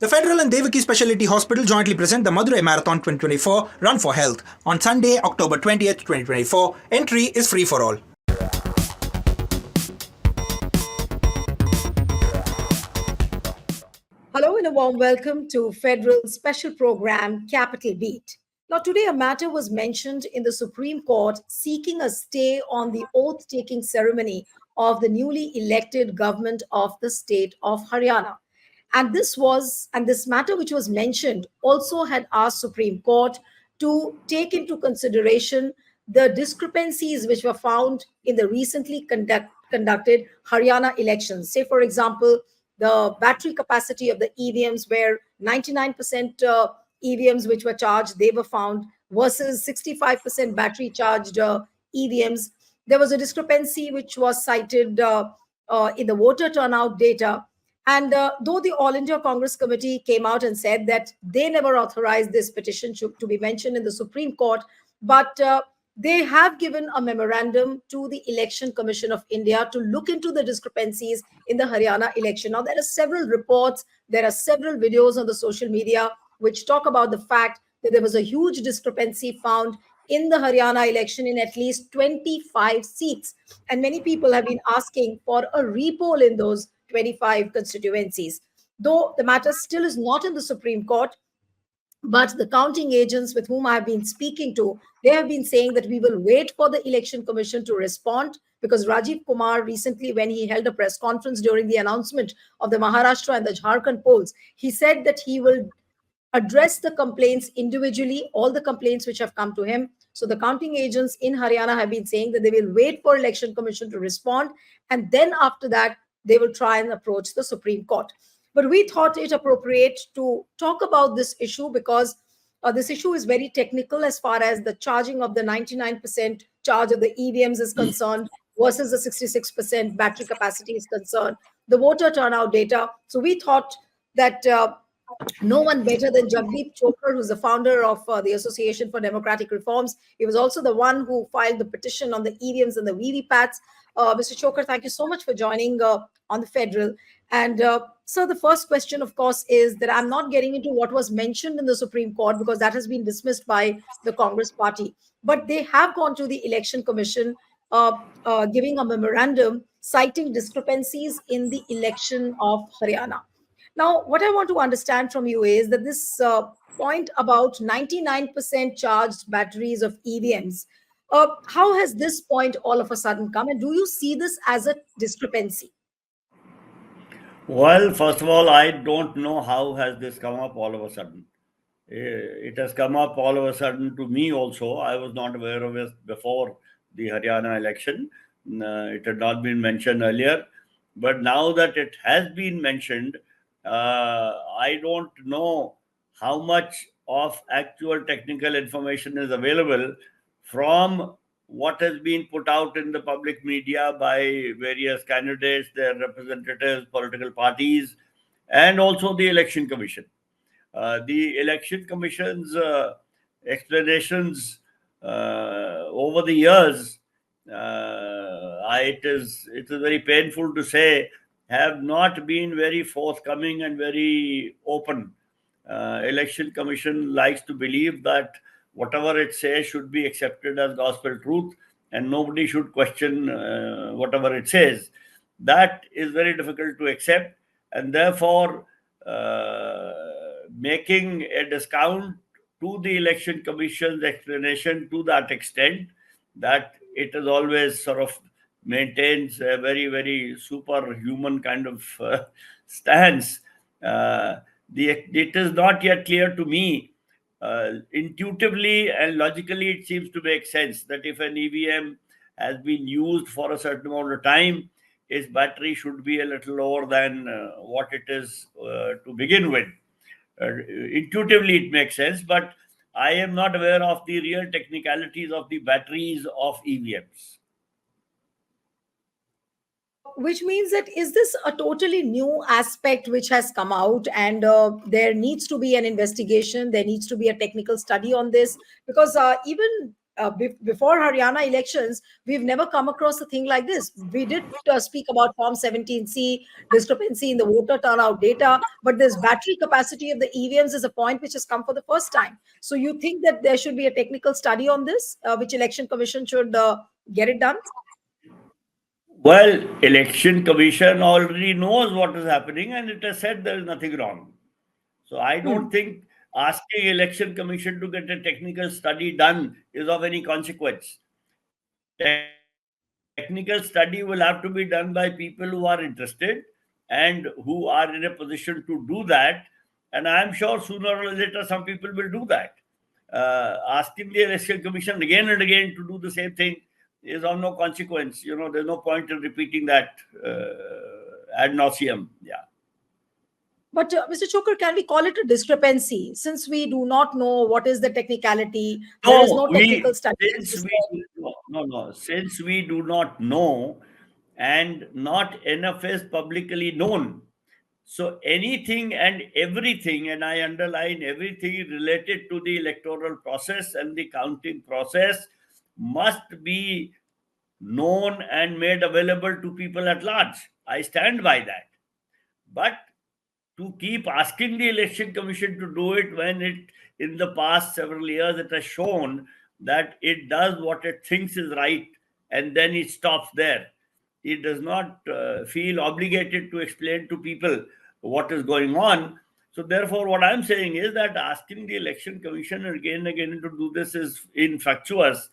The Federal and Devaki Specialty Hospital jointly present the Madurai Marathon 2024 Run for Health on Sunday, October 20th, 2024. Entry is free for all. Hello and a warm welcome to Federal's special program, Capital Beat. Now, today a matter was mentioned in the Supreme Court seeking a stay on the oath-taking ceremony of the newly elected government of the state of Haryana. And this matter which was mentioned also had asked Supreme Court to take into consideration the discrepancies which were found in the recently conducted Haryana elections. Say, for example, the battery capacity of the EVMs, where 99% EVMs which were charged, they were found, versus 65% battery charged EVMs. There was a discrepancy which was cited in the voter turnout data. And though the All India Congress Committee came out and said that they never authorized this petition to be mentioned in the Supreme Court, but they have given a memorandum to the Election Commission of India to look into the discrepancies in the Haryana election. Now, there are several reports, there are several videos on the social media which talk about the fact that there was a huge discrepancy found in the Haryana election in at least 25 seats. And many people have been asking for a repoll in those 25 constituencies. Though the matter still is not in the Supreme Court, but the counting agents with whom I have been speaking to, they have been saying that we will wait for the Election Commission to respond, because Rajiv Kumar recently, when he held a press conference during the announcement of the Maharashtra and the Jharkhand polls, he said that he will address the complaints individually, all the complaints which have come to him. So the counting agents in Haryana have been saying that they will wait for Election Commission to respond, and then after that, they will try and approach the Supreme Court. But we thought it appropriate to talk about this issue because this issue is very technical as far as the charging of the 99% charge of the EVMs is concerned versus the 66% battery capacity is concerned, the voter turnout data. So we thought that no one better than Jagdeep Chhokar, who's the founder of the Association for Democratic Reforms. He was also the one who filed the petition on the EVMs and the VVPATs. Mr. Chhokar, thank you so much for joining on the Federal. And so the first question, of course, is that I'm not getting into what was mentioned in the Supreme Court because that has been dismissed by the Congress party. But they have gone to the Election Commission giving a memorandum citing discrepancies in the election of Haryana. Now, what I want to understand from you is that this point about 99% charged batteries of EVMs, how has this point all of a sudden come? And do you see this as a discrepancy? Well, first of all, I don't know how has this come up all of a sudden. It has come up all of a sudden to me also. I was not aware of it before the Haryana election. It had not been mentioned earlier. But now that it has been mentioned, I don't know how much of actual technical information is available from what has been put out in the public media by various candidates, their representatives, political parties, and also the Election Commission. The Election Commission's explanations over the years, it is very painful to say, have not been very forthcoming and very open. Election Commission likes to believe that whatever it says should be accepted as gospel truth and nobody should question whatever it says. That is very difficult to accept, and therefore making a discount to the Election Commission's explanation to that extent that it is always sort of maintains a very, very superhuman kind of stance. It is not yet clear to me. Intuitively and logically, it seems to make sense that if an EVM has been used for a certain amount of time, its battery should be a little lower than what it is to begin with. Intuitively, it makes sense, but I am not aware of the real technicalities of the batteries of EVMs. Which means that is this a totally new aspect which has come out, and there needs to be an investigation, there needs to be a technical study on this, because even before Haryana elections, we've never come across a thing like this. We did speak about Form 17C, discrepancy in the voter turnout data, but this battery capacity of the EVMs is a point which has come for the first time. So you think that there should be a technical study on this, which Election Commission should get it done? Well, Election Commission already knows what is happening and it has said there is nothing wrong. So I don't think asking Election Commission to get a technical study done is of any consequence. Technical study will have to be done by people who are interested and who are in a position to do that. And I'm sure sooner or later some people will do that. Asking the Election Commission again and again to do the same thing is of no consequence. There's no point in repeating that ad nauseum. Yeah. But Mr. Chhokar, can we call it a discrepancy since we do not know what is the technicality? There is no technical study. Since we do not know and not enough is publicly known. So anything and everything, and I underline everything related to the electoral process and the counting process must be known and made available to people at large. I stand by that. But to keep asking the Election Commission to do it when in the past several years, it has shown that it does what it thinks is right and then it stops there. It does not feel obligated to explain to people what is going on. So therefore, what I'm saying is that asking the Election Commission again and again to do this is infructuous.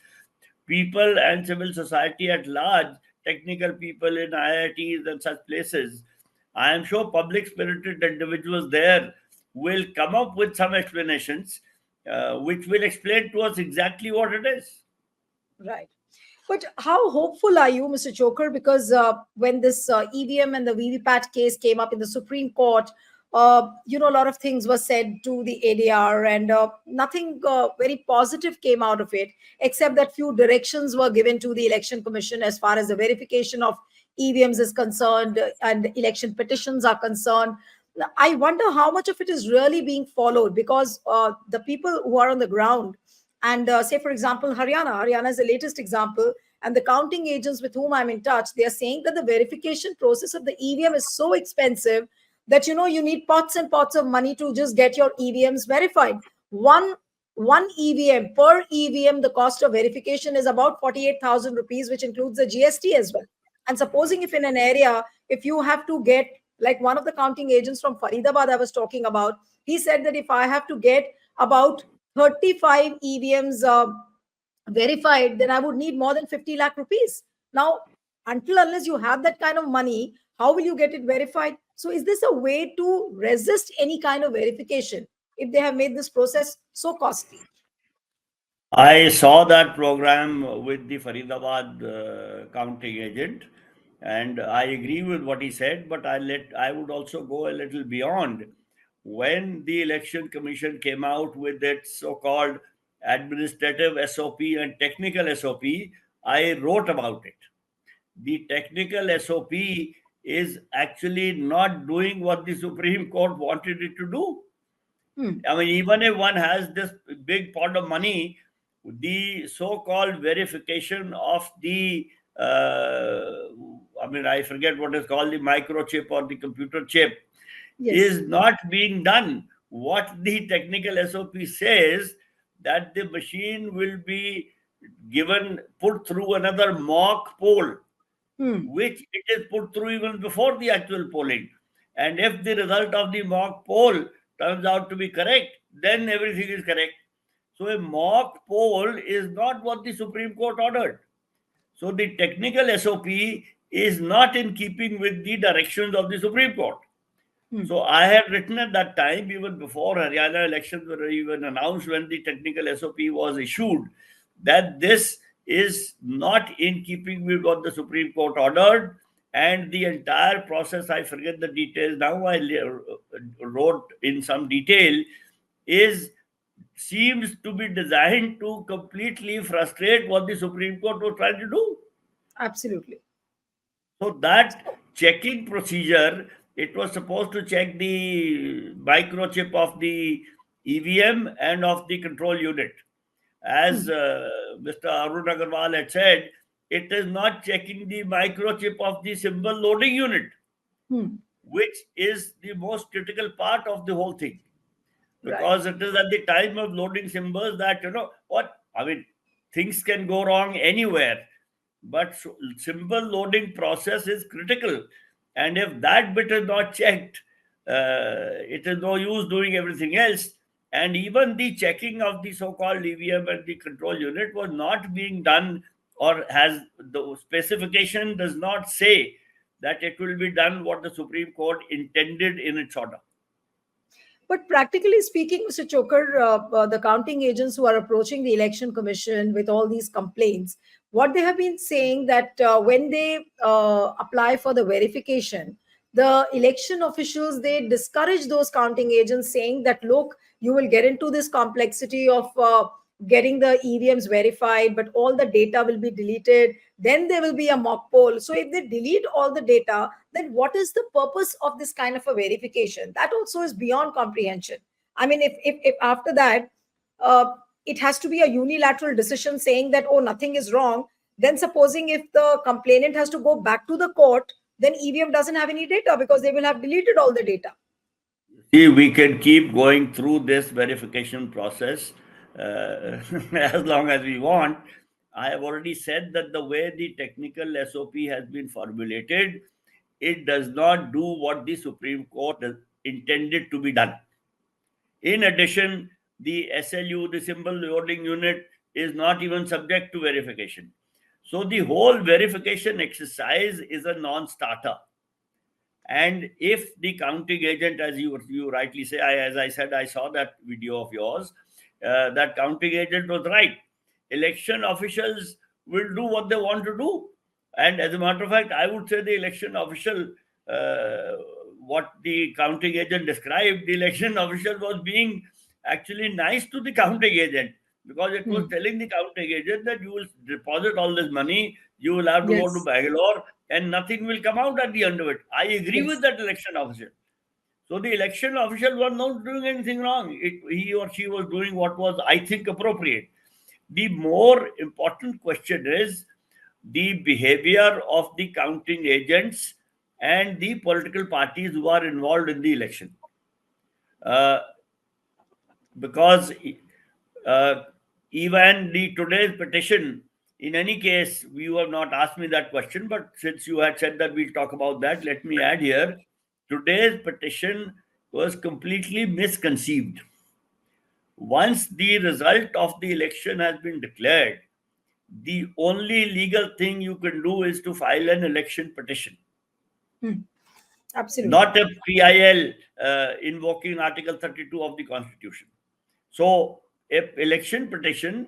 People and civil society at large, technical people in IITs and such places, I am sure public spirited individuals there will come up with some explanations which will explain to us exactly what it is. Right. But how hopeful are you, Mr. Chhokar? Because when this EVM and the VVPAT case came up in the Supreme Court, a lot of things were said to the ADR and nothing very positive came out of it, except that few directions were given to the Election Commission as far as the verification of EVMs is concerned and election petitions are concerned. I wonder how much of it is really being followed, because the people who are on the ground, and say, for example, Haryana is the latest example, and the counting agents with whom I'm in touch, they are saying that the verification process of the EVM is so expensive that, you need pots and pots of money to just get your EVMs verified. One EVM, per EVM, the cost of verification is about 48,000 rupees, which includes the GST as well. And supposing if in an area, if you have to get, like one of the counting agents from Faridabad I was talking about, he said that if I have to get about 35 EVMs verified, then I would need more than 50 lakh rupees. Now, unless you have that kind of money, how will you get it verified? So is this a way to resist any kind of verification if they have made this process so costly? I saw that program with the Faridabad counting agent, and I agree with what he said, but I would also go a little beyond. When the Election Commission came out with its so-called administrative SOP and technical SOP, I wrote about it. The technical SOP is actually not doing what the Supreme Court wanted it to do. I mean, even if one has this big pot of money, the so-called verification of the, I forget what is called, the microchip or the computer chip, is not being done. What the technical SOP says, that the machine will be put through another mock poll, which it is put through even before the actual polling. And if the result of the mock poll turns out to be correct, then everything is correct. So a mock poll is not what the Supreme Court ordered. So the technical SOP is not in keeping with the directions of the Supreme Court. So I had written at that time, even before Haryana elections were even announced, when the technical SOP was issued, that this is not in keeping with what the Supreme Court ordered. And the entire process, I forget the details now, I wrote in some detail, seems to be designed to completely frustrate what the Supreme Court was trying to do. Absolutely. So that checking procedure, it was supposed to check the microchip of the EVM and of the control unit. As Mr. Arun Agarwal had said, it is not checking the microchip of the symbol loading unit, which is the most critical part of the whole thing. Because it is at the time of loading symbols that, things can go wrong anywhere. But symbol loading process is critical. And if that bit is not checked, it is no use doing everything else. And even the checking of the so-called EVM and the control unit was not being done, or has the specification does not say that it will be done what the Supreme Court intended in its order. But practically speaking, Mr. Chhokar, the counting agents who are approaching the election commission with all these complaints, what they have been saying that when they apply for the verification, the election officials, they discourage those counting agents, saying that, look, you will get into this complexity of getting the EVMs verified, but all the data will be deleted. Then there will be a mock poll. So if they delete all the data, then what is the purpose of this kind of a verification? That also is beyond comprehension. I mean, if after that, it has to be a unilateral decision saying that, oh, nothing is wrong, then supposing if the complainant has to go back to the court, then EVM doesn't have any data because they will have deleted all the data. See, we can keep going through this verification process as long as we want. I have already said that the way the technical SOP has been formulated, it does not do what the Supreme Court intended to be done. In addition, the SLU, the symbol loading unit, is not even subject to verification. So the whole verification exercise is a non-starter. And if the counting agent, as you rightly say, as I said, I saw that video of yours, that counting agent was right. Election officials will do what they want to do. And as a matter of fact, I would say the election official, what the counting agent described, the election official was being actually nice to the counting agent, because it was telling the counting agent that you will deposit all this money, you will have to go to Bangalore, and nothing will come out at the end of it. I agree with that election official. So the election official was not doing anything wrong. He or she was doing what was, I think, appropriate. The more important question is the behavior of the counting agents and the political parties who are involved in the election. Because even today's petition, in any case, you have not asked me that question, but since you had said that we'll talk about that, let me add here. Today's petition was completely misconceived. Once the result of the election has been declared, the only legal thing you can do is to file an election petition. Absolutely. Not a PIL invoking Article 32 of the Constitution. So, a election petition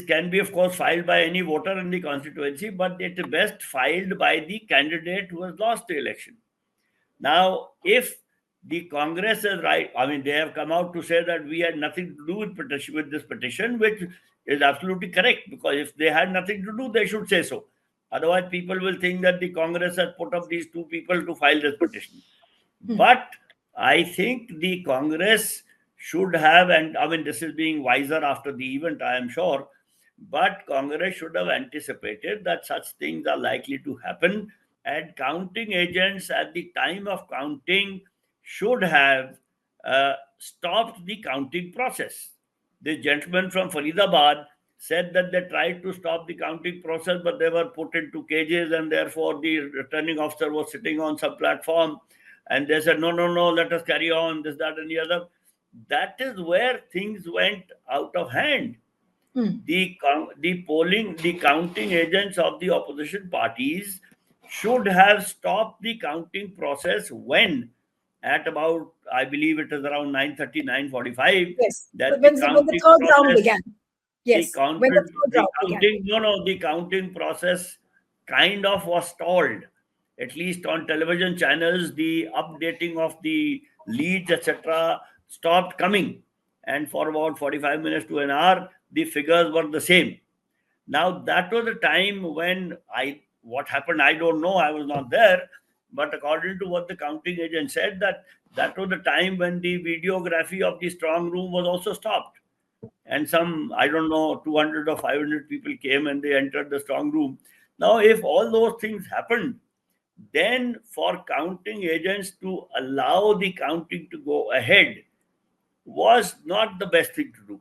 can be, of course, filed by any voter in the constituency, but it is best filed by the candidate who has lost the election. Now, if the Congress is right, they have come out to say that we had nothing to do with this petition, which is absolutely correct, because if they had nothing to do, they should say so. Otherwise, people will think that the Congress has put up these two people to file this petition. But I think the Congress should have, and this is being wiser after the event, I am sure, but Congress should have anticipated that such things are likely to happen, and counting agents at the time of counting should have stopped the counting process. The gentleman from Faridabad said that they tried to stop the counting process, but they were put into cages, and therefore the returning officer was sitting on some platform, and they said, no, let us carry on, this, that, and the other. That is where things went out of hand. The counting agents of the opposition parties should have stopped the counting process when, at about, I believe it is around 9:30, 9:45. Yes, That when the third round began. Yes, the counting process kind of was stalled. At least on television channels, the updating of the leads, etc., stopped coming. And for about 45 minutes to an hour, the figures were the same. Now, that was the time when what happened, I don't know, I was not there. But according to what the counting agent said, that was the time when the videography of the strong room was also stopped. and some, I don't know, 200 or 500 people came and they entered the strong room. Now, if all those things happened, then for counting agents to allow the counting to go ahead was not the best thing to do.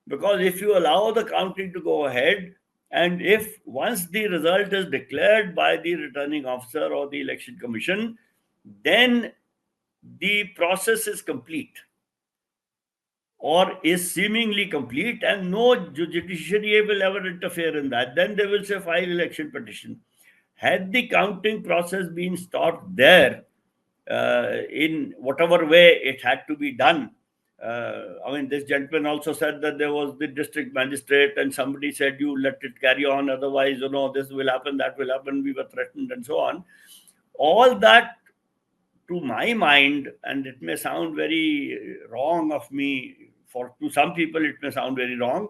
Because if you allow the counting to go ahead, and if once the result is declared by the returning officer or the election commission, then the process is complete or is seemingly complete, and no judiciary will ever interfere in that. Then they will say file election petition. Had the counting process been stopped there, in whatever way it had to be done, I mean, this gentleman also said that there was the district magistrate, and somebody said, you let it carry on, otherwise, this will happen, that will happen, we were threatened, and so on. All that, to my mind, and it may sound very wrong of me, to some people it may sound very wrong,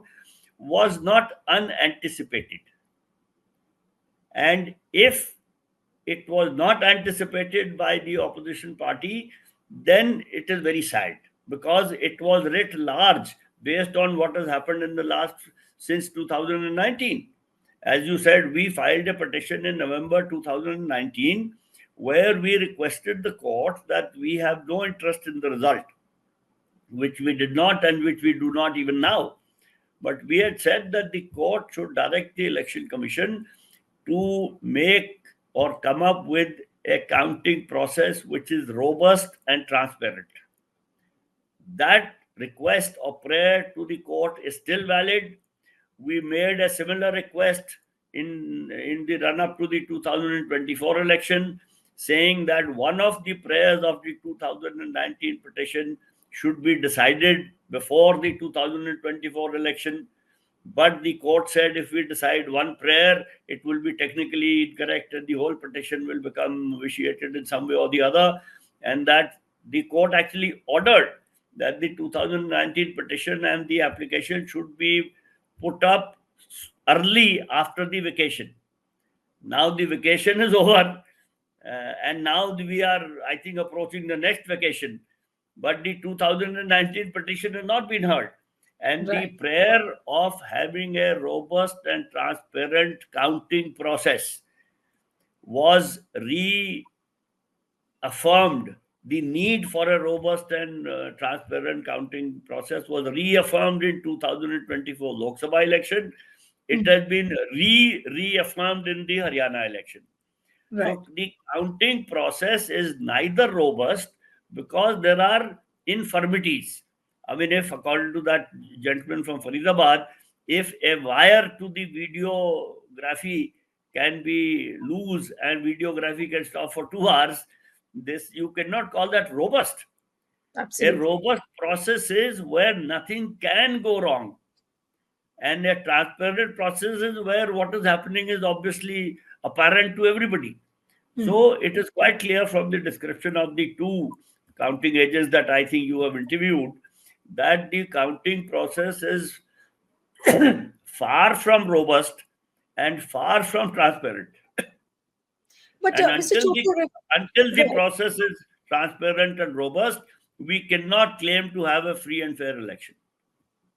was not unanticipated. And if it was not anticipated by the opposition party, then it is very sad, because it was writ large based on what has happened in the last, since 2019. As you said, we filed a petition in November 2019 where we requested the court that we have no interest in the result, which we did not and which we do not even now. But we had said that the court should direct the election commission to make or come up with a counting process which is robust and transparent. That request or prayer to the court is still valid. We made a similar request in the run-up to the 2024 election, saying that one of the prayers of the 2019 petition should be decided before the 2024 election. But the court said if we decide one prayer, it will be technically incorrect and the whole petition will become vitiated in some way or the other. And that the court actually ordered that the 2019 petition and the application should be put up early after the vacation. Now the vacation is over, and now we are, I think, approaching the next vacation. But the 2019 petition has not been heard. And Right. the prayer of having a robust and transparent counting process was reaffirmed. The need for a robust and transparent counting process was reaffirmed in 2024 Lok Sabha election. It has been reaffirmed in the Haryana election. Right. So the counting process is neither robust because there are infirmities. I mean, if according to that gentleman from Faridabad, if a wire to the videography can be loose and videography can stop for 2 hours, this you cannot call that robust. Absolutely. A robust process is where nothing can go wrong. And a transparent process is where what is happening is obviously apparent to everybody. So it is quite clear from the description of the two counting agents that I think you have interviewed that the counting process is far from robust and far from transparent. But And Mr. Chhokar, until the right. process is transparent and robust, we cannot claim to have a free and fair election.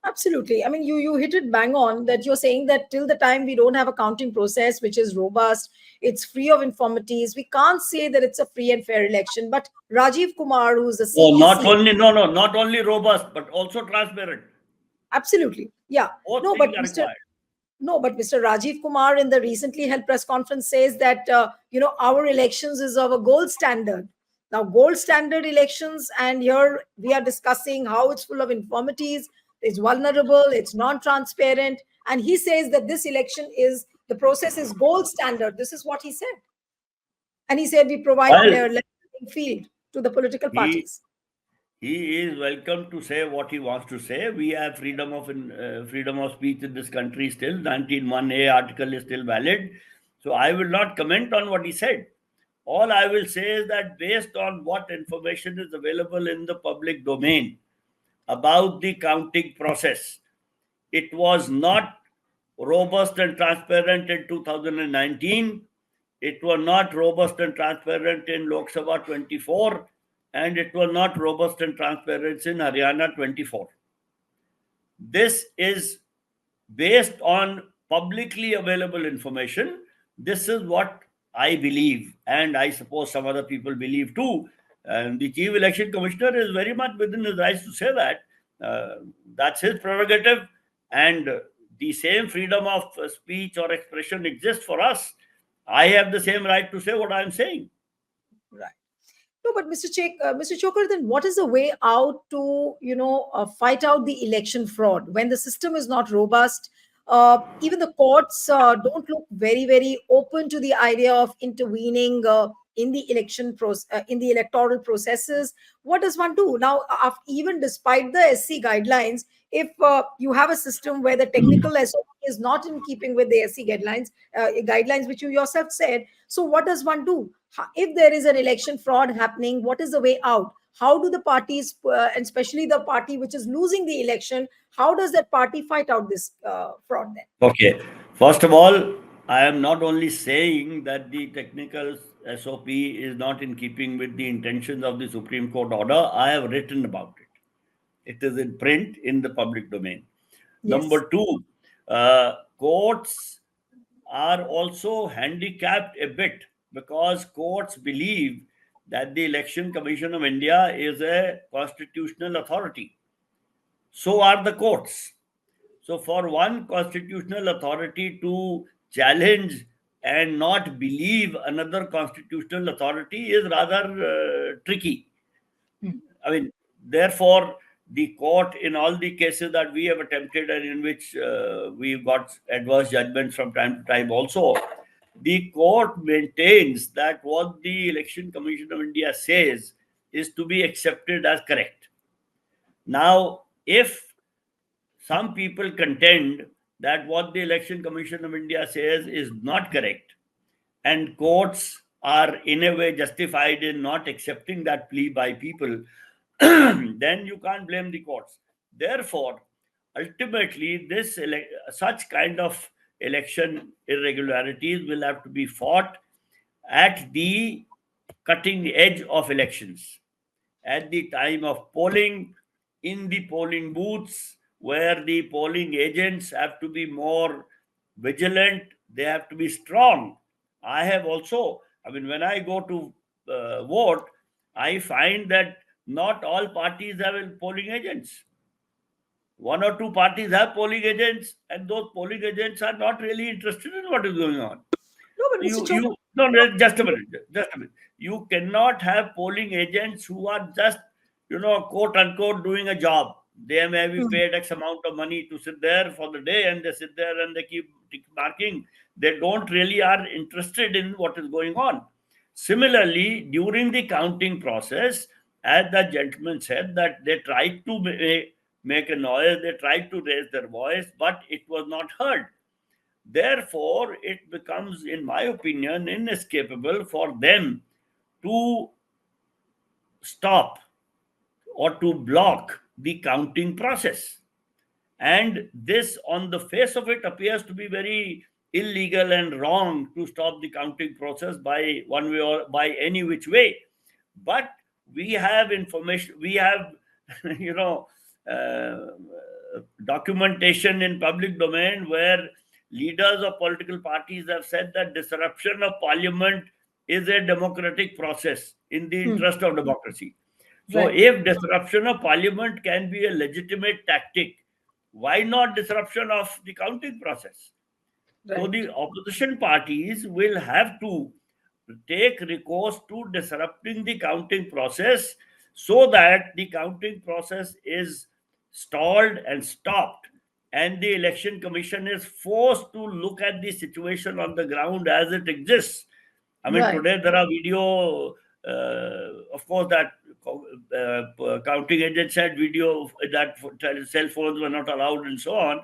Absolutely. I mean, you hit it bang on that you're saying that till the time we don't have a counting process which is robust, it's free of infirmities, we can't say that it's a free and fair election. But Rajiv Kumar, who's the Oh, CEC, not only robust, but also transparent. absolutely, yeah. Both No, things but are Mr. required. No, but Mr. Rajiv Kumar in the recently held press conference says that our elections is of a gold standard. Now, gold standard elections, and here we are discussing how it's full of infirmities, it's vulnerable, it's non-transparent, and he says that this election is the process is gold standard. This is what he said, and he said we provide Well, a level playing field to the political he parties. he is welcome to say what he wants to say. We have freedom of speech in this country still. 19(1)(a) article is still valid. So I will not comment on what he said. All I will say is that based on what information is available in the public domain about the counting process, it was not robust and transparent in 2019. It was not robust and transparent in Lok Sabha 24, and it was not robust and transparent in Haryana 24. This is based on publicly available information. This is what I believe, and I suppose some other people believe too. And the chief election commissioner is very much within his rights to say that. That's his prerogative, and the same freedom of speech or expression exists for us. I have the same right to say what I'm saying. Right. No, but Mr. Chokar, then what is the way out to, fight out the election fraud when the system is not robust? Even the courts don't look very, very open to the idea of intervening in the in the electoral processes. What does one do now? Even despite the SC guidelines, if you have a system where the technical SOP is not in keeping with the SC guidelines, which you yourself said, so what does one do? If there is an election fraud happening, what is the way out? How do the parties, and especially the party which is losing the election, how does that party fight out this fraud then? Okay. First of all, I am not only saying that the technical SOP is not in keeping with the intentions of the Supreme Court order. I have written about it. It is in print in the public domain. Yes. Number two, courts are also handicapped a bit because courts believe that the Election Commission of India is a constitutional authority. So are the courts. So, for one constitutional authority to challenge and not believe another constitutional authority is rather tricky. I mean, therefore, the court, in all the cases that we have attempted and in which we've got adverse judgments from time to time also, the court maintains that what the Election Commission of India says is to be accepted as correct. Now, if some people contend that what the Election Commission of India says is not correct, and courts are in a way justified in not accepting that plea by people, then you can't blame the courts. Therefore, ultimately, such kind of election irregularities will have to be fought at the cutting edge of elections, at the time of polling, in the polling booths, where the polling agents have to be more vigilant, they have to be strong. I have also, I mean, when I go to vote, I find that not all parties have polling agents. One or two parties have polling agents, and those polling agents are not really interested in what is going on. No, but Mr. Chokar, No, just a minute, just a minute. You cannot have polling agents who are just, quote unquote, doing a job. They may be paid X amount of money to sit there for the day, and they sit there and they keep marking. They don't really are interested in what is going on. Similarly, during the counting process, as the gentleman said, that they tried to make a noise, they tried to raise their voice, but it was not heard. Therefore, it becomes, in my opinion, inescapable for them to stop or to block the counting process. And this, on the face of it, appears to be very illegal and wrong to stop the counting process by one way or by any which way. But we have information, we have, you know, documentation in public domain where leaders of political parties have said that disruption of parliament is a democratic process in the interest of democracy. So, right, if disruption of parliament can be a legitimate tactic, why not disruption of the counting process? So, right, the opposition parties will have to take recourse to disrupting the counting process so that the counting process is stalled and stopped, and the election commission is forced to look at the situation on the ground as it exists. I mean, right. today there are video, of course, that counting agents had video that cell phones were not allowed and so on.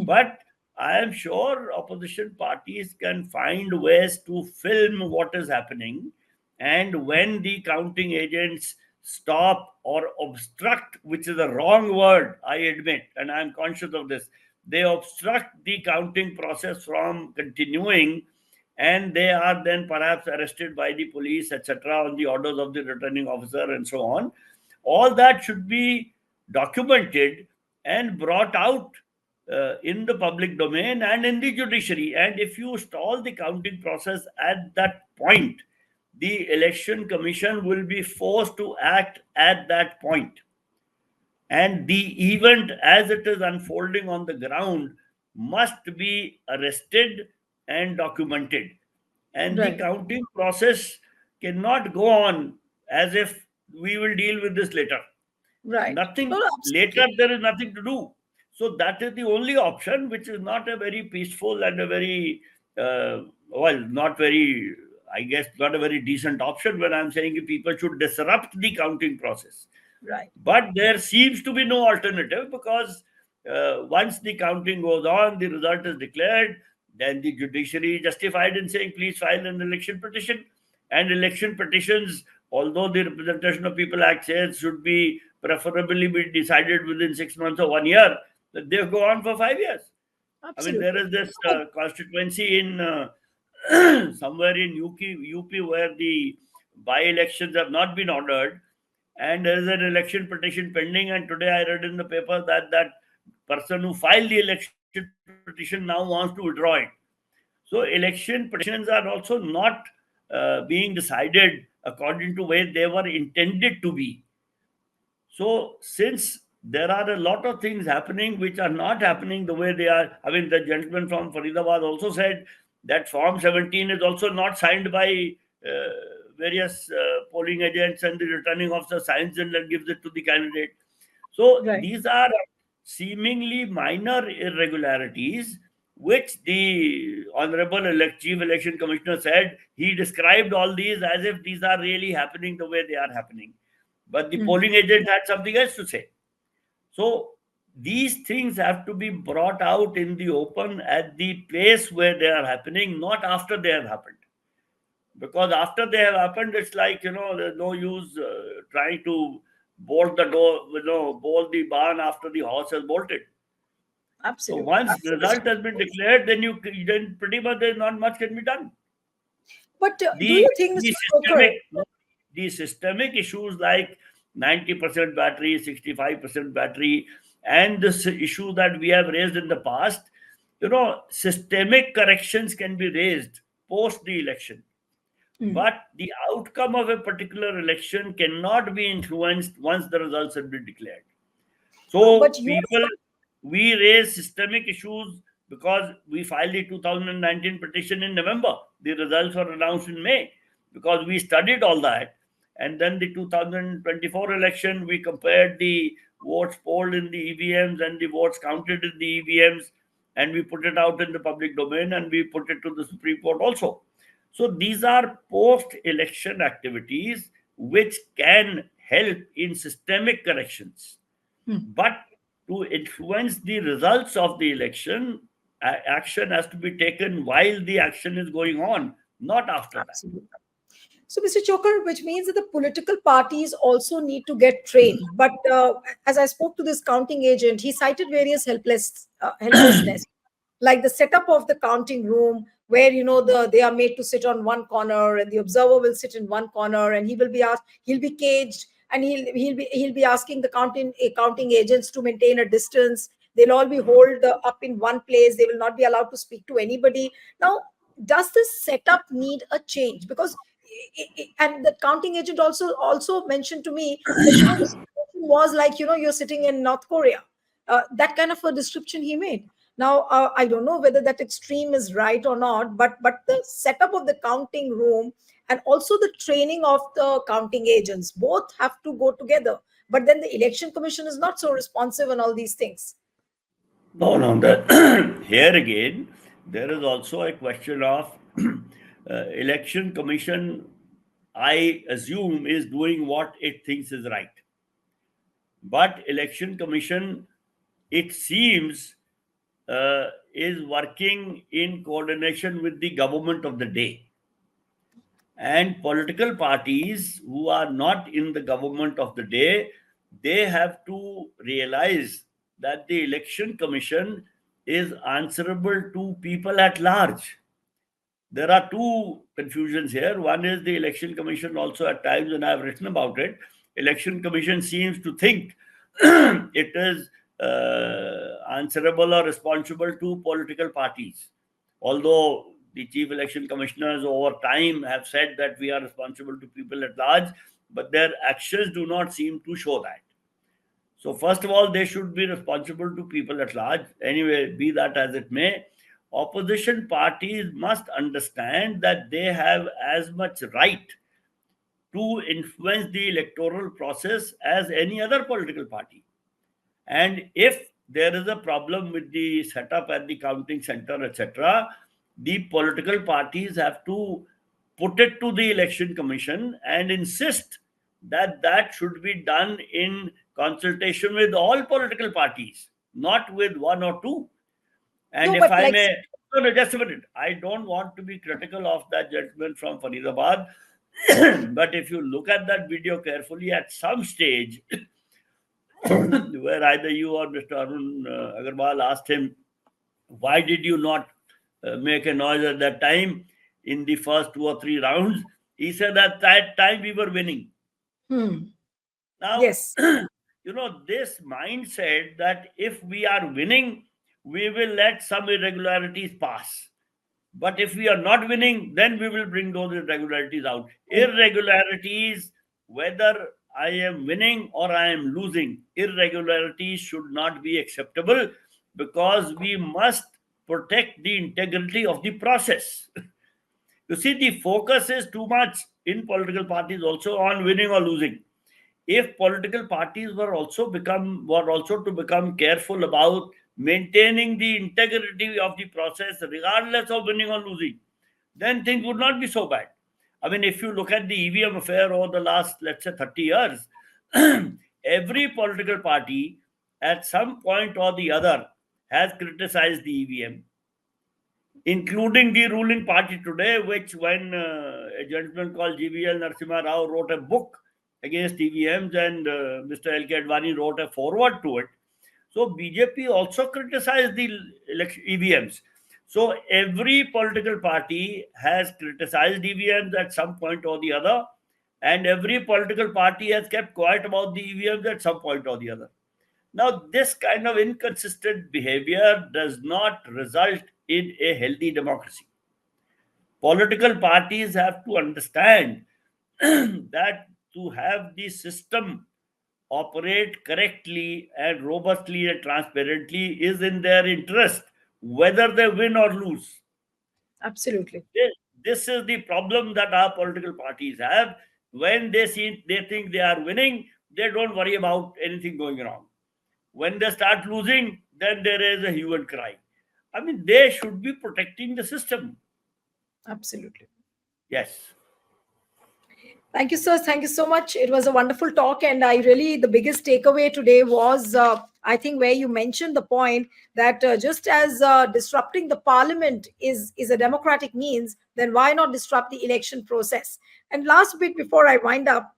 But I am sure opposition parties can find ways to film what is happening. And when the counting agents stop or obstruct, which is a wrong word, I admit, and I'm conscious of this, they obstruct the counting process from continuing, and they are then perhaps arrested by the police, etc., on the orders of the returning officer and so on. All that should be documented, and brought out in the public domain and in the judiciary. And if you stall the counting process at that point, the election commission will be forced to act at that point. And the event as it is unfolding on the ground must be arrested and documented. And the Right. counting process cannot go on as if we will deal with this later. Right. Nothing No, no, later, absolutely. there is nothing to do. So that is the only option, which is not a very peaceful and a very, not very, I guess, not a very decent option when I'm saying people should disrupt the counting process. Right. But there seems to be no alternative, because once the counting goes on, the result is declared, then the judiciary is justified in saying, please file an election petition. And election petitions, although the Representation of People Act says should be preferably be decided within 6 months or 1 year, they go on for 5 years. I mean, there Absolutely. is this constituency in somewhere in UP where the by-elections have not been ordered, and there is an election petition pending. And today I read in the paper that that person who filed the election petition now wants to withdraw it. So election petitions are also not being decided according to where they were intended to be. So since there are a lot of things happening which are not happening the way they are, I mean, the gentleman from Faridabad also said that Form 17 is also not signed by uh, various polling agents, and the returning officer signs it and gives it to the candidate. So Right. these are seemingly minor irregularities, which the Honorable Chief Election Commissioner said he described all these as if these are really happening the way they are happening. But the Hmm. polling agent had something else to say. So these things have to be brought out in the open at the place where they are happening, not after they have happened. Because after they have happened, it's like, there's no use trying to bolt the door, bolt the barn after the horse has bolted. So Absolutely. once the result has been declared, then pretty much there's not much can be done. But do The you think, the Mr. Chhokar, systemic issues like 90% battery, 65% battery, and this issue that we have raised in the past, systemic corrections can be raised post the election. hmm, But the outcome of a particular election cannot be influenced once the results have been declared. but So you we raise systemic issues because we filed the 2019 petition in November. The results were announced in May because we studied all that. And then the 2024 election, we compared the votes polled in the EVMs and the votes counted in the EVMs, and we put it out in the public domain, and we put it to the Supreme Court also. So these are post-election activities which can help in systemic corrections. hmm, But to influence the results of the election, action has to be taken while the action is going on, not after that. absolutely. So, Mr. Chokar, which means that the political parties also need to get trained. But as I spoke to this counting agent, he cited various helplessness, like the setup of the counting room, where they are made to sit on one corner, and the observer will sit in one corner, and he'll be caged, and he'll be asking the counting agents to maintain a distance. They'll all be holed up in one place. They will not be allowed to speak to anybody. Now, does this setup need a change? Because and the counting agent also mentioned to me that the situation was like, you're sitting in North Korea. That kind of a description he made. Now, I don't know whether that extreme is right or not, but the setup of the counting room and also the training of the counting agents both have to go together. But then the election commission is not so responsive on all these things. No, no. Here again, there is also a question of election commission. I assume is doing what it thinks is right, but election commission, it seems, is working in coordination with the government of the day. And political parties who are not in the government of the day, they have to realize that the election commission is answerable to people at large. There are two confusions here. One is the election commission also at times, and I've written about it, election commission seems to think it is answerable or responsible to political parties. Although the chief election commissioners over time have said that we are responsible to people at large, but their actions do not seem to show that. So, first of all, they should be responsible to people at large. Anyway, be that as it may, opposition parties must understand that they have as much right to influence the electoral process as any other political party. And if there is a problem with the setup at the counting center, etc., the political parties have to put it to the election commission and insist that that should be done in consultation with all political parties, not with one or two. And No, if but I like, may, no, just a minute. I don't want to be critical of that gentleman from Faridabad, but if you look at that video carefully, at some stage, where either you or Mr. Arun Agarwal asked him, why did you not make a noise at that time in the first 2 or 3 rounds? He said at that time we were winning. Now, yes, this mindset that if we are winning, we will let some irregularities pass. But if we are not winning, then we will bring those irregularities out. Irregularities, whether I am winning or I am losing, irregularities should not be acceptable because we must protect the integrity of the process. You see, the focus is too much in political parties also on winning or losing. If political parties were also to become careful about maintaining the integrity of the process regardless of winning or losing, then things would not be so bad. I mean, if you look at the EVM affair over the last, let's say, 30 years, every political party at some point or the other has criticized the EVM, including the ruling party today, which when a gentleman called GVL Narasimha Rao wrote a book against EVMs and Mr. L.K. Advani wrote a foreword to it. So BJP also criticized the EVMs. So every political party has criticized EVMs at some point or the other, and every political party has kept quiet about the EVMs at some point or the other. Now, this kind of inconsistent behavior does not result in a healthy democracy. Political parties have to understand that to have the system operate correctly and robustly and transparently is in their interest, whether they win or lose. absolutely. This is the problem that our political parties have. When they think they are winning, they don't worry about anything going wrong. When they start losing, then there is a hue and cry. I mean, they should be protecting the system. Absolutely. Yes. Thank you, sir. Thank you so much. It was a wonderful talk. And the biggest takeaway today was, I think, where you mentioned the point that just as disrupting the parliament is a democratic means, then why not disrupt the election process? And last bit before I wind up,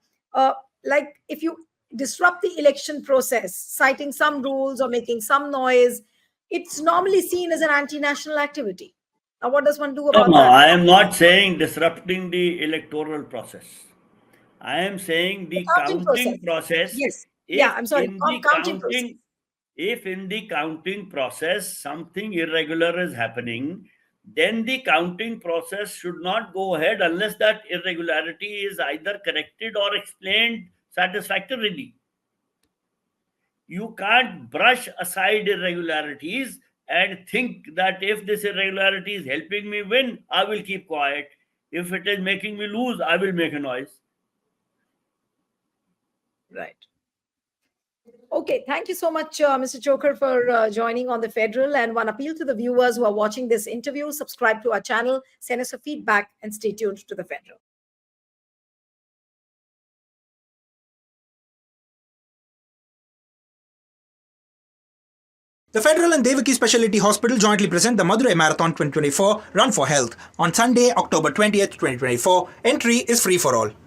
like if you disrupt the election process, citing some rules or making some noise, it's normally seen as an anti-national activity. Now, what does one do about No, that? I am not saying disrupting the electoral process. I am saying the Counting counting process. Yes. If Yeah, I'm sorry. in the Counting process. if in the counting process something irregular is happening, then the counting process should not go ahead unless that irregularity is either corrected or explained satisfactorily. You can't brush aside irregularities and think that if this irregularity is helping me win, I will keep quiet. If it is making me lose, I will make a noise. Right. Okay, thank you so much, Mr. Chhokar, for joining on the Federal. And one appeal to the viewers who are watching this interview: subscribe to our channel, send us a feedback, and stay tuned to the Federal. The Federal and Devaki Specialty Hospital jointly present the Madurai Marathon 2024 Run for Health on Sunday, October 20th, 2024. Entry is free for all.